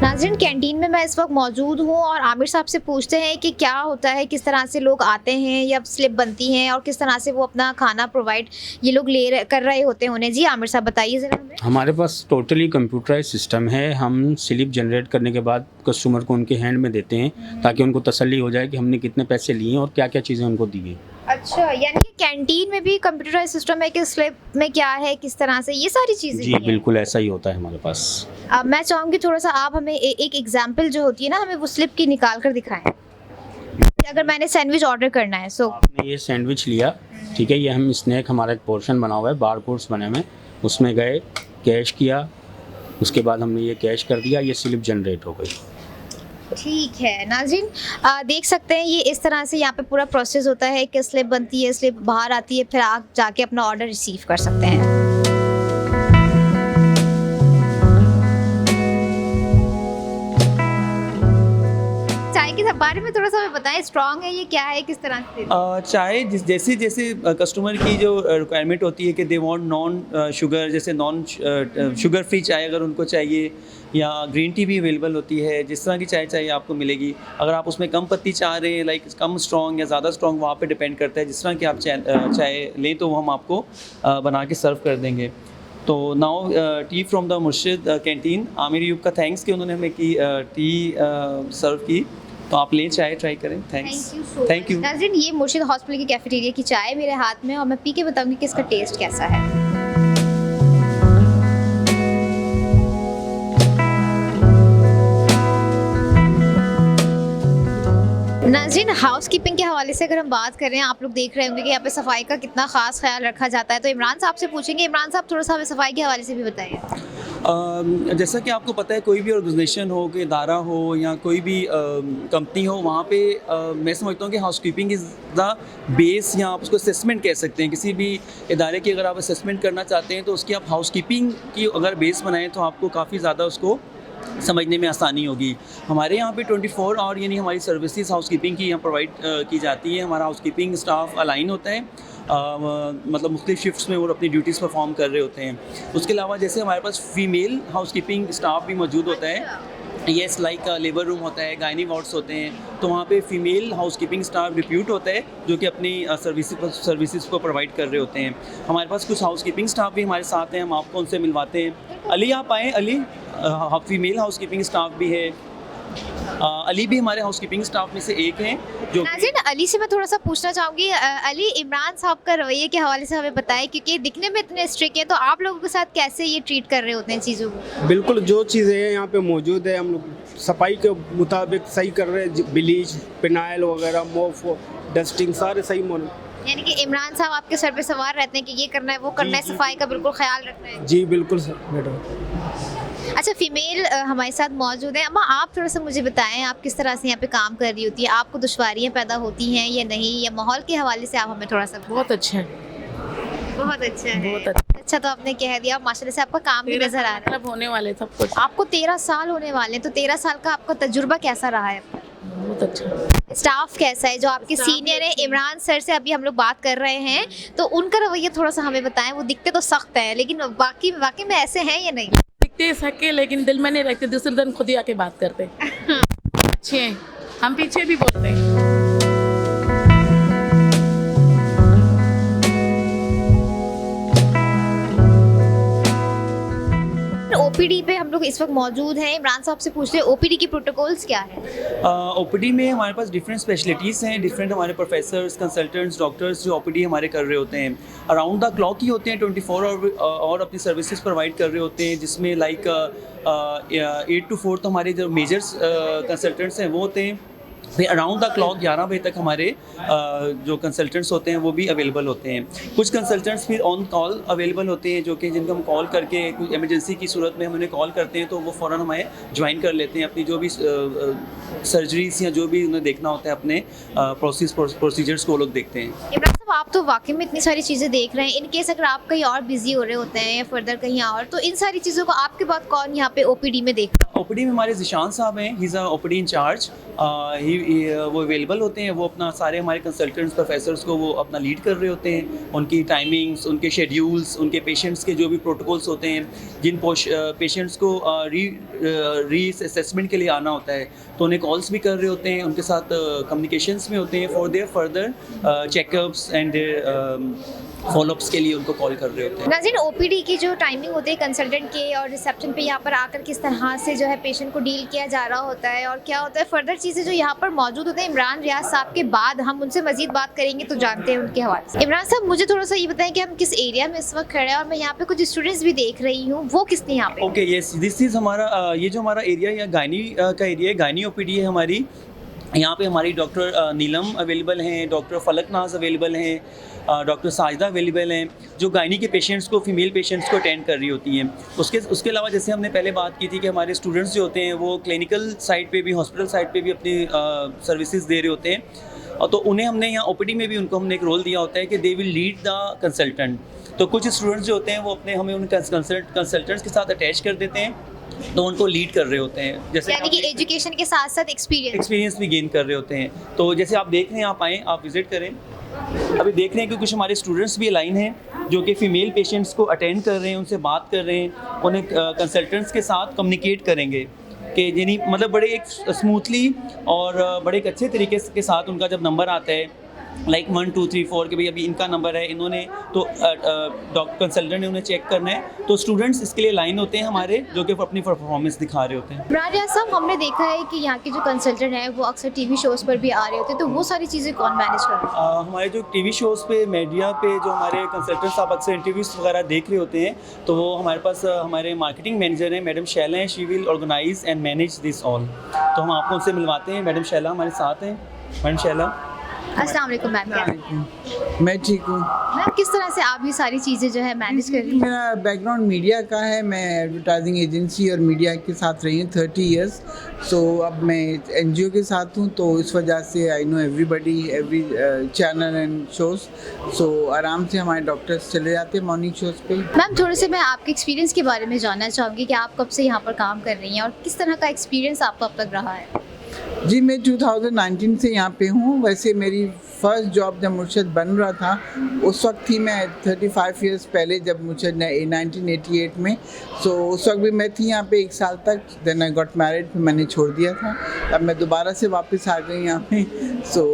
नाज़रीन कैंटीन में मैं इस वक्त मौजूद हूँ और आमिर साहब से पूछते हैं कि क्या होता है, किस तरह से लोग आते हैं या स्लिप बनती हैं और किस तरह से वो अपना खाना प्रोवाइड ये लोग कर रहे होते हैं उन्हें। जी आमिर साहब बताइए ज़रा हमें। हमारे पास टोटली कंप्यूटराइज सिस्टम है। हम स्लिप जनरेट करने के बाद कस्टमर को उनके हैंड में देते हैं ताकि उनको तसल्ली हो जाए कि हमने कितने पैसे लिए और क्या क्या चीज़ें उनको दी गई। अच्छा, यानी कि कैंटीन में भी कंप्यूटराइज सिस्टम है कि स्लिप में क्या है, किस तरह से, ये सारी चीज़ें? जी बिल्कुल ऐसा ही होता है हमारे पास। अब मैं चाहूँगी थोड़ा सा आप हमें एक एग्जांपल जो होती है ना, हमें वो स्लिप की निकाल कर दिखाएं। अगर मैंने सैंडविच ऑर्डर करना है सो आपने ये सैंडविच लिया, ठीक है, ये हम स्नैक हमारा एक पोर्शन बना हुआ है, बार कोड्स बने हुए, उसमें गए कैश किया, उसके बाद हमने ये कैश कर दिया, ये स्लिप जनरेट हो गई। ठीक है नाज़रीन, देख सकते हैं ये इस तरह से यहाँ पे पूरा प्रोसेस होता है कि स्लिप बनती है, स्लिप बाहर आती है, फिर आप जाके अपना ऑर्डर रिसीव कर सकते हैं। चाय के बारे में थोड़ा सा हमें बताएं, स्ट्रॉन्ग है ये, क्या है, किस तरह से? चाय जैसे जैसे कस्टमर की जो रिक्वायरमेंट होती है कि दे वांट नॉन शुगर, जैसे नॉन शुगर फ्री चाय अगर उनको चाहिए, या ग्रीन टी भी अवेलेबल होती है, जिस तरह की चाय चाहिए आपको मिलेगी। अगर आप उसमें कम पत्ती चाह रहे हैं, लाइक कम स्ट्रॉन्ग या ज़्यादा स्ट्रॉन्ग, वहाँ पे डिपेंड करता है। जिस तरह की आप चाय लें तो वो हम आपको बना के सर्व कर देंगे। तो नाउ टी फ्रॉम द मुर्शिद कैंटीन, आमिर अयूब का थैंक्स कि उन्होंने हमें की टी सर्व की। तो आप लें, चाय ट्राई करें। Thanks, thank you. नाज़रीन ये मुर्शिद हॉस्पिटल की कैफेटेरिया की चाय मेरे हाथ में और मैं पी के बताऊँगी कि इसका टेस्ट कैसा है। नाज़रीन हाउस कीपिंग के हवाले से अगर हम बात करें, आप लोग देख रहे होंगे कि यहाँ पे सफाई का कितना ख़ास ख्याल रखा जाता है। तो इमरान साहब से पूछेंगे। इमरान साहब थोड़ा सा हमें सफाई के हवाले से भी बताइए। जैसा कि आपको पता है, कोई भी ऑर्गेनाइजेशन हो, कोई इदारा हो या कोई भी कंपनी हो, वहाँ पे मैं समझता हूँ कि house keeping is the base, या आप उसको असेसमेंट कह सकते हैं। किसी भी इदारे की अगर आप असेसमेंट करना चाहते हैं तो उसकी आप हाउस कीपिंग की अगर बेस बनाएं तो आपको काफ़ी ज़्यादा उसको समझने में आसानी होगी। हमारे यहाँ पे 24 और यानी हमारी सर्विसेज हाउसकीपिंग की यहाँ प्रोवाइड की जाती है। हमारा हाउसकीपिंग स्टाफ अलाइन होता है, मतलब मुख्तलिफ शिफ्ट्स में वो अपनी ड्यूटीज़ परफॉर्म कर रहे होते हैं। उसके अलावा जैसे हमारे पास फ़ीमेल हाउसकीपिंग स्टाफ भी मौजूद होता है। येस, लाइक लेबर रूम होता है, गायनी वार्ड्स होते हैं, तो वहाँ पे फ़ीमेल हाउसकीपिंग स्टाफ डिप्यूट होता है जो कि अपनी सर्विसेज को प्रोवाइड कर रहे होते हैं। हमारे पास कुछ हाउसकीपिंग स्टाफ भी हमारे साथ हैं, हम आपको उनसे मिलवाते हैं। अली आप आएँ, अली फीमेल हाउसकीपिंग स्टाफ भी है। अली भी हमारे हाउसकीपिंग स्टाफ में से एक हैं जो नाज़रीन, अली से मैं थोड़ा सा पूछना चाहूँगी, अली, इमरान साहब का रवैये के हवाले से हमें बताएं, क्योंकि दिखने में इतने स्ट्रिक्ट हैं, तो आप लोगों के साथ कैसे ये ट्रीट कर रहे होते हैं चीज़ों को? बिल्कुल, जो चीज़ें हैं यहाँ पे मौजूद है हम लोग सफाई के मुताबिक सही कर रहे हैं। ब्लीच, फिनाइल वगैरह, मोफ, डस्टिंग सारे सही मौजूद। यानी कि इमरान साहब आपके सर पे सवार रहते हैं कि ये करना है, वो करना है, सफाई का बिल्कुल ख्याल रखना है। जी बिल्कुल सर मैडम। अच्छा, फीमेल हमारे साथ मौजूद है। अम्मा, आप थोड़ा सा मुझे बताएं, आप किस तरह से यहाँ पे काम कर रही होती है? आपको दुश्वारियाँ पैदा होती हैं या नहीं, या माहौल के हवाले से आप हमें थोड़ा सा? बहुत अच्छा है, बहुत अच्छा है, बहुत अच्छा। अच्छा। तो आपने कह दिया, माशाल्लाह से आपका काम भी नजर आ रहा है। मतलब होने वाले सब कुछ आपको 13 साल होने वाले हैं, तो 13 साल का आपका तजुर्बा कैसा रहा है? बहुत अच्छा। स्टाफ कैसा है? जो आपके स्टाफ सीनियर है इमरान सर से अभी हम लोग बात कर रहे हैं, तो उनका रवैया थोड़ा सा हमें बताएं। वो दिखते तो सख्त है, लेकिन वाकई में ऐसे हैं या नहीं? दिखते सके लेकिन दिल में नहीं रखते, दूसरे दिन खुद ही आके बात करते। अच्छे हैं, हम पीछे भी बोलते हैं। ओपीडी पे हम लोग इस वक्त मौजूद हैं। इमरान साहब से पूछते हैं, ओपीडी की प्रोटोकॉल्स क्या है? ओपीडी में हमारे पास डिफरेंट स्पेशलिटीज़ हैं, डिफरेंट हमारे प्रोफेसर्स, कंसल्टेंट्स, डॉक्टर्स जो ओपीडी हमारे कर रहे होते हैं, अराउंड द क्लॉक ही होते हैं, 24 और अपनी सर्विसेज प्रोवाइड कर रहे होते हैं, जिसमें लाइक 8 to 4 तो हमारे जो मेजर्स कंसल्टेंट्स हैं वो होते हैं। फिर अराउंड द क्लॉक 11 बजे तक हमारे जो कंसल्टेंट्स होते हैं वो भी अवेलेबल होते हैं। कुछ कंसल्टेंट्स फिर ऑन कॉल अवेलेबल होते हैं, जो कि जिनको हम कॉल करके कुछ इमरजेंसी की सूरत में हम उन्हें कॉल करते हैं तो वो फ़ौरन हमें ज्वाइन कर लेते हैं, अपनी जो भी सर्जरीज या जो भी उन्हें देखना होता है अपने प्रोसीजर्स को वो लोग देखते हैं। इमरान साहब, आप तो वाकई में इतनी सारी चीज़ें देख रहे हैं। इन केस अगर आप कहीं और बिजी हो रहे होते हैं या फर्दर कहीं और, तो इन सारी चीज़ों को आपके बाद कौन यहाँ पे ओपीडी में देख रहा है? ओपीडी में हमारे जिशान साहब हैं, he is a OPD incharge. वो अवेलेबल होते हैं, वो अपना सारे हमारे कंसल्टेंट्स, प्रोफेसर्स को वो अपना लीड कर रहे होते हैं। उनकी टाइमिंग्स, उनके शेड्यूल्स, उनके पेशेंट्स के जो भी प्रोटोकॉल्स होते हैं, जिन पेशेंट्स को री असेसमेंट के लिए आना होता है तो उन्हें कॉल्स भी कर रहे होते हैं, उनके साथ कम्युनिकेशंस में होते हैं for their further checkups and follow-ups के लिए उनको कॉल कर रहे होते हैं। नाज़रीन, ओपीडी की जो टाइमिंग होती है कंसल्टेंट के, और रिसेप्शन पे यहाँ पर आकर किस तरह से जो है पेशेंट को डील किया जा रहा होता है और क्या होता है, फर्दर चीज़ें जो यहाँ पर मौजूद होते हैं, इमरान रियाज साहब के बाद हम उनसे मजीद बात करेंगे तो जानते हैं उनके हवाले से। इमरान साहब, मुझे थोड़ा सा ये बताएं कि हम किस एरिया में इस वक्त खड़े हैं, और मैं यहाँ पे कुछ स्टूडेंट्स भी देख रही हूँ, वो किसने यहाँ पे? ओके, यस, दिस इज़ हमारा ये जो हमारा एरिया या गायनी का एरिया है, गायनी ओपीडी है हमारी। यहाँ पे हमारी डॉक्टर नीलम अवेलेबल हैं, डॉक्टर फलक नाज अवेलेबल हैं, डॉक्टर साजिदा अवेलेबल हैं, जो गायनी के पेशेंट्स को, फीमेल पेशेंट्स को अटेंड कर रही होती हैं। उसके अलावा जैसे हमने पहले बात की थी कि हमारे स्टूडेंट्स जो होते हैं वो क्लिनिकल साइड पे भी, हॉस्पिटल साइड पे भी अपनी सर्विसेज दे रहे होते हैं, और तो उन्हें हमने यहाँ ओपीडी में भी उनको हमने एक रोल दिया होता है कि they will lead the consultant. तो कुछ स्टूडेंट्स जो होते हैं वो हमें उन कंसल्टेंट्स के साथ अटैच कर देते हैं, तो उनको लीड कर रहे होते हैं, जैसे यानी कि एजुकेशन के साथ साथ एक्सपीरियंस भी गेन कर रहे होते हैं। तो जैसे आप देख रहे हैं, आप आएँ, आप विज़िट करें। अभी देख रहे हैं कि कुछ हमारे स्टूडेंट्स भी लाइन हैं जो कि फ़ीमेल पेशेंट्स को अटेंड कर रहे हैं, उनसे बात कर रहे हैं, उन्हें कंसल्टेंट्स के साथ कम्युनिकेट करेंगे कि यानी मतलब बड़े एक स्मूथली और बड़े एक अच्छे तरीके के साथ उनका जब नंबर आता है, लाइक 1 2 3 4 कि भाई अभी इनका नंबर है, इन्होंने तो डॉक्टर कंसल्टेंट ने उन्हें चेक करना है, तो स्टूडेंट्स इसके लिए लाइन होते हैं हमारे, जो कि अपनी परफॉर्मेंस दिखा रहे होते हैं। इमरान रियाज साहब, हमने देखा है कि यहाँ के जो कंसल्टेंट हैं वो अक्सर टीवी शोज़ पर भी आ रहे होते हैं, तो वो सारी चीज़ें कौन मैनेज कर रहा है? हमारे जो टीवी शोज़ पे, मीडिया पे जो हमारे कंसल्टेंट साहब अक्सर इंटरव्यूज़ वगैरह देख रहे होते हैं, तो वो हमारे पास हमारे मार्केटिंग मैनेजर हैं, मैडम शैला हैं, she will organise and manage this all. तो हम आपको उनसे मिलवाते हैं। मैडम शैला हमारे साथ हैं। मैडम शैला, अस्सलाम वालेकुम मैम, क्या मैं ठीक हूँ। मैम किस तरह से आप ये सारी चीज़ें जो है मैनेज कर रही हैं? मेरा बैकग्राउंड मीडिया का है, मैं एडवर्टाइजिंग एजेंसी और मीडिया के साथ रही हूँ 30 इयर्स। सो अब मैं एनजीओ के साथ हूँ, तो इस वजह से I know everybody, every channel and shows. So आराम से हमारे डॉक्टर्स चले जाते हैं मॉर्निंग शोज पे। मैम थोड़े से मैं आपके एक्सपीरियंस के बारे में जानना चाहूँगी कि आप कब से यहाँ पर काम कर रही हैं और किस तरह का एक्सपीरियंस आपको अब तक रहा है? जी, मैं 2019 से यहाँ पे हूँ। वैसे मेरी फ़र्स्ट जॉब जब मुर्शद बन रहा था उस वक्त थी, मैं 35 इयर्स पहले, जब मुझे 1988 में। सो उस वक्त भी मैं थी यहाँ पे 1 साल तक। देन आई गॉट मैरिड, फिर मैंने छोड़ दिया था। अब मैं दोबारा से वापस आ गई यहाँ पे। सो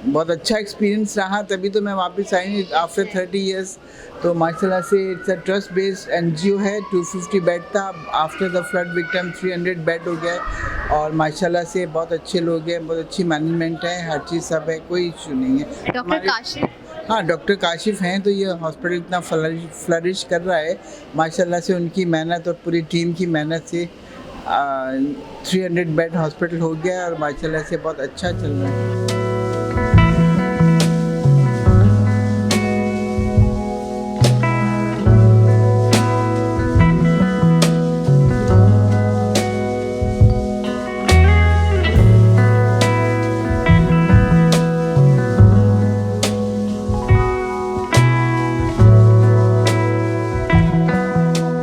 बहुत अच्छा एक्सपीरियंस रहा, तभी तो मैं वापस आई आफ्टर 30 इयर्स। तो माशाल्लाह से it's a trust based NGO है। 250 बेड था, after the flood victim 300 bed हो गया है। और माशाल्लाह से बहुत अच्छे लोग हैं, बहुत अच्छी मैनेजमेंट है, हर चीज़ सब है, कोई इशू नहीं है। डॉक्टर काशिफ, हाँ, डॉक्टर काशिफ हैं, तो ये हॉस्पिटल इतना फ्लरिश कर रहा है माशाल्लाह से। उनकी मेहनत और पूरी टीम की मेहनत से 300 बेड हॉस्पिटल हो गया और माशाल्लाह से बहुत अच्छा चल रहा है।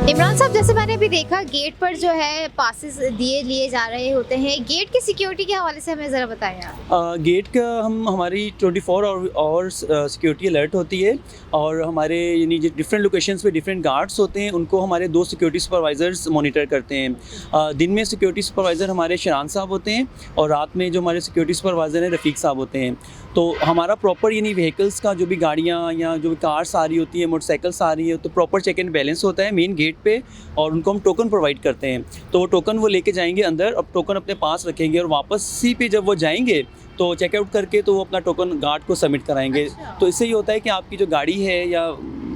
इमरान साहब जैसे मैंने अभी देखा गेट पर जो है पासेस लिए जा रहे होते हैं, गेट की सिक्योरिटी के हवाले से हमें ज़रा बताएं आप। गेट का हमारी 24 आवर सिक्योरिटी अलर्ट होती है, और हमारे यानी डिफरेंट लोकेशंस पे डिफरेंट गार्ड्स होते हैं, उनको हमारे 2 सिक्योरिटी सुपरवाइज़र्स मॉनिटर करते हैं। दिन में सिक्योरिटी सुपरवाइज़र हमारे शरान साहब होते हैं, और रात में जो हमारे सिक्योरिटी सुपरवाइज़र हैं रफ़ीक साहब होते हैं। तो हमारा प्रॉपर यानी व्हीकल्स का जो भी गाड़ियाँ या जो भी कार्स आ रही होती है, मोटरसाइकिल्स आ रही है, तो प्रॉपर चेक एंड बैलेंस होता है मेन गेट पे, और उनको हम टोकन प्रोवाइड करते हैं। तो वो टोकन वो लेके जाएंगे अंदर, अब टोकन अपने पास रखेंगे, और वापसी पे जब वो जाएंगे तो चेकआउट करके तो वो अपना टोकन गार्ड को सबमिट कराएंगे। अच्छा। तो इससे ये होता है कि आपकी जो गाड़ी है या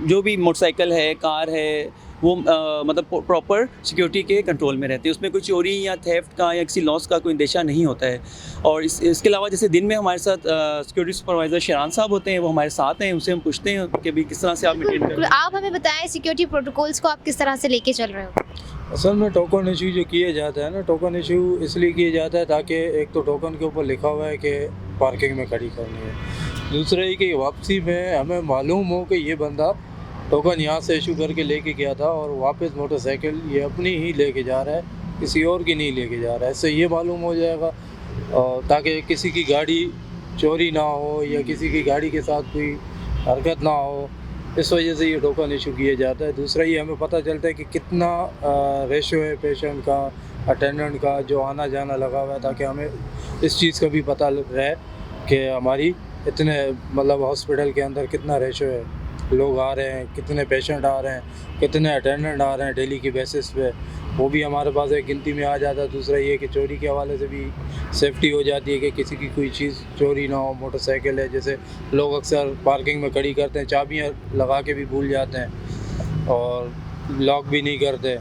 जो भी मोटरसाइकिल है, कार है, वो मतलब प्रॉपर सिक्योरिटी के कंट्रोल में रहते हैं, उसमें कोई चोरी या थेफ्ट का या किसी लॉस का कोई अंदेशा नहीं होता है। और इसके अलावा जैसे दिन में हमारे साथ सिक्योरिटी सुपरवाइज़र शरान साहब होते हैं, वो हमारे साथ हैं, उनसे हम पूछते हैं कि अभी किस तरह से आप मेंटेन कर रहे हैं। आप हमें बताएं सिक्योरिटी प्रोटोकॉल्स को आप किस तरह से लेके चल रहे हो? असल में टोकन इशू जो किए जाता है ना, टोकन इशू इसलिए किए जाता है ताकि एक तो टोकन के ऊपर लिखा हुआ है कि पार्किंग में खड़ी करनी है, दूसरा ये कि वापसी में हमें मालूम हो कि ये बंदा टोकन यहाँ से इशू करके लेके गया था और वापस मोटरसाइकिल ये अपनी ही लेके जा रहा है, किसी और की नहीं लेके जा रहा है। इससे ये मालूम हो जाएगा ताकि किसी की गाड़ी चोरी ना हो या किसी की गाड़ी के साथ कोई हरकत ना हो, इस वजह से ये टोकन इशू किया जाता है। दूसरा ये हमें पता चलता है कि कितना रेशो है पेशेंट का, अटेंडेंट का जो आना जाना लगा हुआ है, ताकि हमें इस चीज़ का भी पता रहे कि हमारी इतने मतलब हॉस्पिटल के अंदर कितना रेशो है, लोग आ रहे हैं, कितने पेशेंट आ रहे हैं, कितने अटेंडेंट आ रहे हैं डेली की बेसिस पे, वो भी हमारे पास एक गिनती में आ जाता है। दूसरा ये कि चोरी के हवाले से भी सेफ्टी हो जाती है कि किसी की कोई चीज़ चोरी ना हो। मोटरसाइकिल है, जैसे लोग अक्सर पार्किंग में खड़ी करते हैं, चाबियाँ लगा के भी भूल जाते हैं और लॉक भी नहीं करते,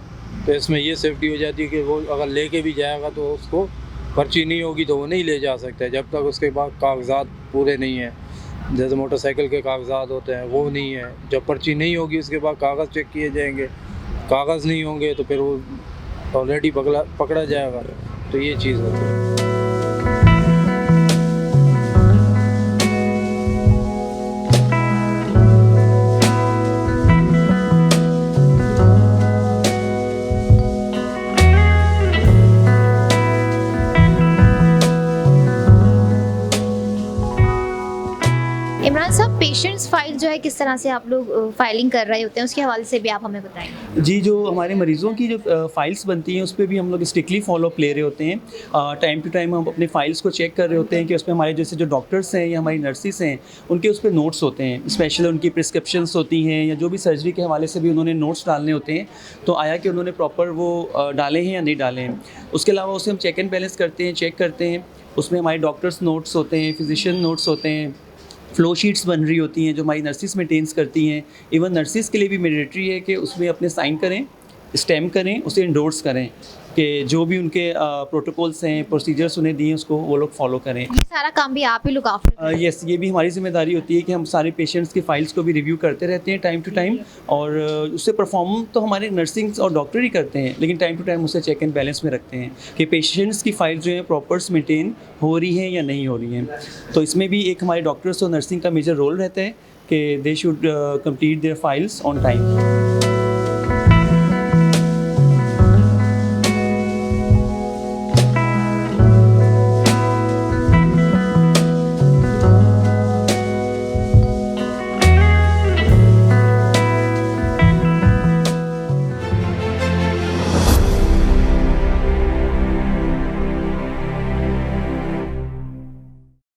तो इसमें ये सेफ्टी हो जाती है कि वो अगर लेके भी जाएगा तो उसको पर्ची नहीं होगी तो वो नहीं ले जा सकता है जब तक उसके पास कागजात पूरे नहीं हैं। जैसे मोटरसाइकिल के कागजात होते हैं वो नहीं है, जब पर्ची नहीं होगी उसके बाद कागज़ चेक किए जाएंगे, कागज़ नहीं होंगे तो फिर वो ऑलरेडी पकड़ा जाएगा। तो ये चीज़ होती है। इमरान साहब पेशेंट्स फाइल जो है किस तरह से आप लोग फाइलिंग कर रहे होते हैं, उसके हवाले से भी आप हमें बताएं। जी, जो हमारे मरीज़ों की जो फ़ाइल्स बनती हैं उस पर भी हम लोग स्ट्रिक्टली फॉलोअप ले रहे होते हैं। टाइम टू टाइम हम अपने फ़ाइल्स को चेक कर रहे होते हैं कि उसमें हमारे जैसे जो डॉक्टर्स हैं या हमारी नर्सिस हैं उनके उस पर नोट्स होते हैं, स्पेशल उनकी प्रिस्क्रिप्शंस होती हैं या जो भी सर्जरी के हवाले से भी उन्होंने नोट्स डालने होते हैं, तो आया कि उन्होंने प्रॉपर वो डाले हैं या नहीं डाले हैं। उसके अलावा उसे हम चेक एंड बैलेंस करते हैं, चेक करते हैं, उसमें हमारे डॉक्टर्स नोट्स होते हैं, फिजिशियन नोट्स होते हैं, फ़्लो शीट्स बन रही होती हैं जो हमारी नर्सिस मेंटेन्स करती हैं। इवन नर्सिस के लिए भी मैंडेटरी है कि उसमें अपने साइन करें स्टेम करें, उसे इंडोर्स करें कि जो भी उनके प्रोटोकॉल्स हैं, प्रोसीजर्स उन्हें दिए उसको वो लोग फॉलो करें। ये सारा काम भी आप ही लुक आफ्टर यस, ये भी हमारी ज़िम्मेदारी होती है कि हम सारे पेशेंट्स की फ़ाइल्स को भी रिव्यू करते रहते हैं टाइम टू टाइम, और उससे परफॉर्म तो हमारे नर्सिंग और डॉक्टर ही करते हैं, लेकिन टाइम टू टाइम उसे चेक एंड बैलेंस में रखते हैं कि पेशेंट्स की फ़ाइल जो है प्रॉपर्स मेंटेन हो रही हैं या नहीं हो रही हैं। तो इसमें भी एक हमारे डॉक्टर्स और नर्सिंग का मेजर रोल रहता है कि they should complete their files on time.